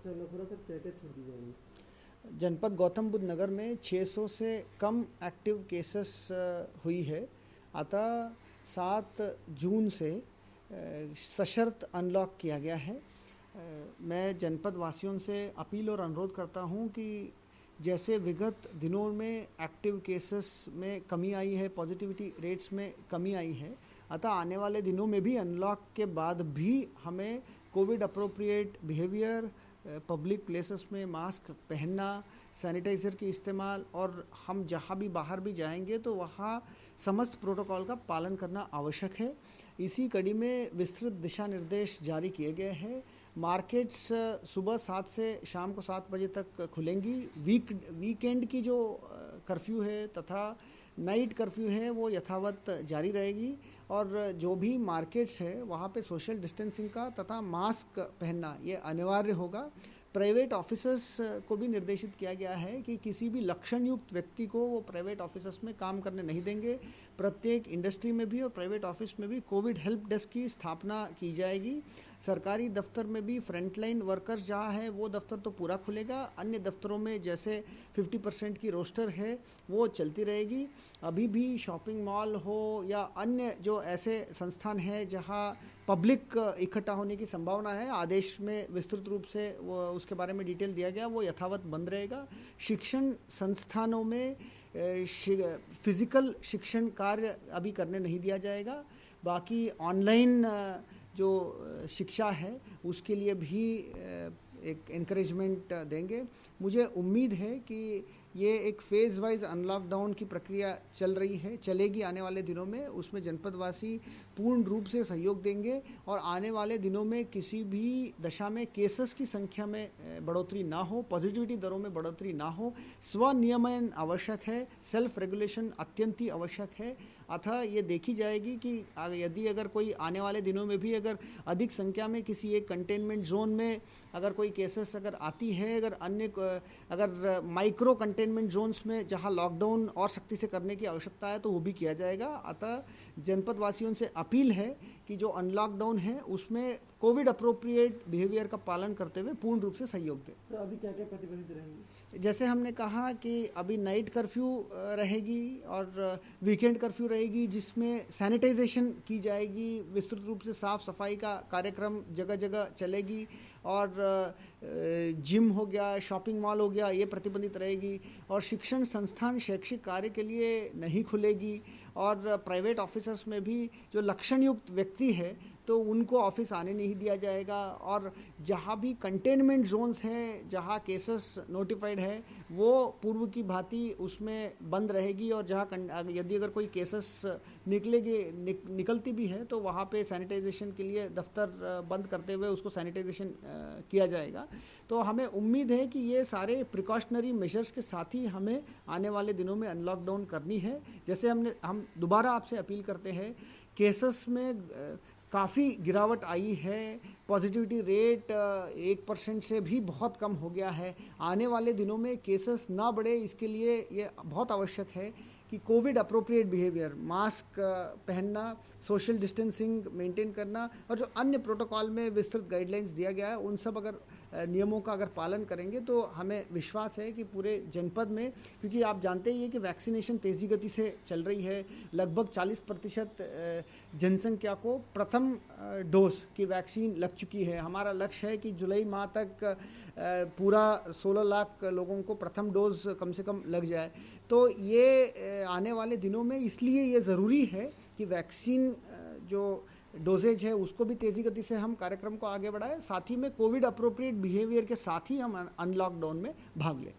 क्या छोड़ दी जाएंगी? जनपद गौतम बुद्ध नगर में 600 से कम एक्टिव केसेस हुई है। अतः 7 जून से सशर्त अनलॉक किया गया है। मैं जनपद वासियों से अपील और अनुरोध करता हूं कि जैसे विगत दिनों में एक्टिव केसेस में कमी आई है, पॉजिटिविटी रेट्स में कमी आई है, अतः आने वाले दिनों में भी अनलॉक के बाद भी हमें Covid appropriate behaviour, public places में मास्क पहनना, सैनिटाइज़र की इस्तेमाल और हम जहाँ भी बाहर भी जाएंगे तो वहाँ समस्त प्रोटोकॉल का पालन करना आवश्यक है। इसी कड़ी में विस्तृत दिशा निर्देश जारी किए गए हैं। मार्केट्स सुबह 7 से शाम को 7 बजे तक खुलेंगी। वीकेंड की जो कर्फ्यू है तथा नाइट कर्फ्यू है वो यथावत जारी रहेगी और जो भी मार्केट्स है वहाँ पे सोशल डिस्टेंसिंग का तथा मास्क पहनना ये अनिवार्य होगा। प्राइवेट ऑफिसर्स को भी निर्देशित किया गया है कि किसी भी लक्षण युक्त व्यक्ति को वो प्राइवेट ऑफिसर्स में काम करने नहीं देंगे। प्रत्येक इंडस्ट्री में भी और प्राइवेट ऑफिस में भी कोविड हेल्प डेस्क की स्थापना की जाएगी। सरकारी दफ्तर में भी फ्रंटलाइन वर्कर्स जहाँ है वो दफ्तर तो पूरा खुलेगा, अन्य दफ्तरों में जैसे 50% की रोस्टर है वो चलती रहेगी। अभी भी शॉपिंग मॉल हो या अन्य जो ऐसे संस्थान हैं जहाँ पब्लिक इकट्ठा होने की संभावना है, आदेश में विस्तृत रूप से वो उसके बारे में डिटेल दिया गया, वो यथावत बंद रहेगा। शिक्षण संस्थानों में फिजिकल शिक्षण कार्य अभी करने नहीं दिया जाएगा। बाकी ऑनलाइन जो शिक्षा है उसके लिए भी एक एनकरेजमेंट देंगे। मुझे उम्मीद है कि ये एक फेज़ वाइज अनलॉकडाउन की प्रक्रिया चल रही है, चलेगी आने वाले दिनों में। उसमें जनपदवासी पूर्ण रूप से सहयोग देंगे और आने वाले दिनों में किसी भी दशा में केसेस की संख्या में बढ़ोतरी ना हो, पॉजिटिविटी दरों में बढ़ोतरी ना हो। स्वनियमन आवश्यक है, सेल्फ रेगुलेशन अत्यंत ही आवश्यक है। अतः ये देखी जाएगी कि यदि अगर कोई आने वाले दिनों में भी अगर अधिक संख्या में किसी एक कंटेनमेंट जोन में अगर कोई केसेस अगर आती है, अगर माइक्रो कंटेनमेंट जोन्स में जहां लॉकडाउन और सख्ती से करने की आवश्यकता है तो वो भी किया जाएगा। अतः जनपद वासियों से अपील है कि जो अनलॉकडाउन है उसमें कोविड अप्रोप्रिएट बिहेवियर का पालन करते हुए पूर्ण रूप से सहयोग दें। तो अभी क्या क्या प्रतिबंधित रहेंगे? जैसे हमने कहा कि अभी नाइट कर्फ्यू रहेगी और वीकेंड कर्फ्यू रहेगी, जिसमें सैनिटाइजेशन की जाएगी, विस्तृत रूप से साफ सफाई का कार्यक्रम जगह जगह चलेगी और जिम हो गया, शॉपिंग मॉल हो गया, ये प्रतिबंधित रहेगी। और शिक्षण संस्थान शैक्षिक कार्य के लिए नहीं खुलेगी और प्राइवेट ऑफिसर्स में भी जो लक्षण युक्त व्यक्ति है तो उनको ऑफिस आने नहीं दिया जाएगा। और जहाँ भी कंटेनमेंट जोन्स हैं, जहाँ केसेस नोटिफाइड है, वो पूर्व की भांति उसमें बंद रहेगी और जहाँ यदि अगर कोई केसेस निकलती भी है तो वहाँ पे सैनिटाइजेशन के लिए दफ्तर बंद करते हुए उसको सैनिटाइजेशन किया जाएगा। तो हमें उम्मीद है कि ये सारे प्रिकॉशनरी मेजर्स के साथ ही हमें आने वाले दिनों में अनलॉकडाउन करनी है। जैसे हम दोबारा आपसे अपील करते हैं, केसेस में काफ़ी गिरावट आई है, पॉजिटिविटी रेट 1% से भी बहुत कम हो गया है। आने वाले दिनों में केसेस ना बढ़े, इसके लिए ये बहुत आवश्यक है कि कोविड अप्रोप्रिएट बिहेवियर, मास्क पहनना, सोशल डिस्टेंसिंग मेंटेन करना और जो अन्य प्रोटोकॉल में विस्तृत गाइडलाइंस दिया गया है उन सब अगर नियमों का अगर पालन करेंगे तो हमें विश्वास है कि पूरे जनपद में, क्योंकि आप जानते ही हैं कि वैक्सीनेशन तेज़ी गति से चल रही है, लगभग 40% जनसंख्या को प्रथम डोज की वैक्सीन लग चुकी है। हमारा लक्ष्य है कि जुलाई माह तक पूरा 16 लाख लोगों को प्रथम डोज कम से कम लग जाए। तो ये आने वाले दिनों में इसलिए ये ज़रूरी है कि वैक्सीन जो डोजेज है उसको भी तेज़ी गति से हम कार्यक्रम को आगे बढ़ाएं, साथ ही में कोविड अप्रोप्रिएट बिहेवियर के साथ ही हम अनलॉकडाउन में भाग लें।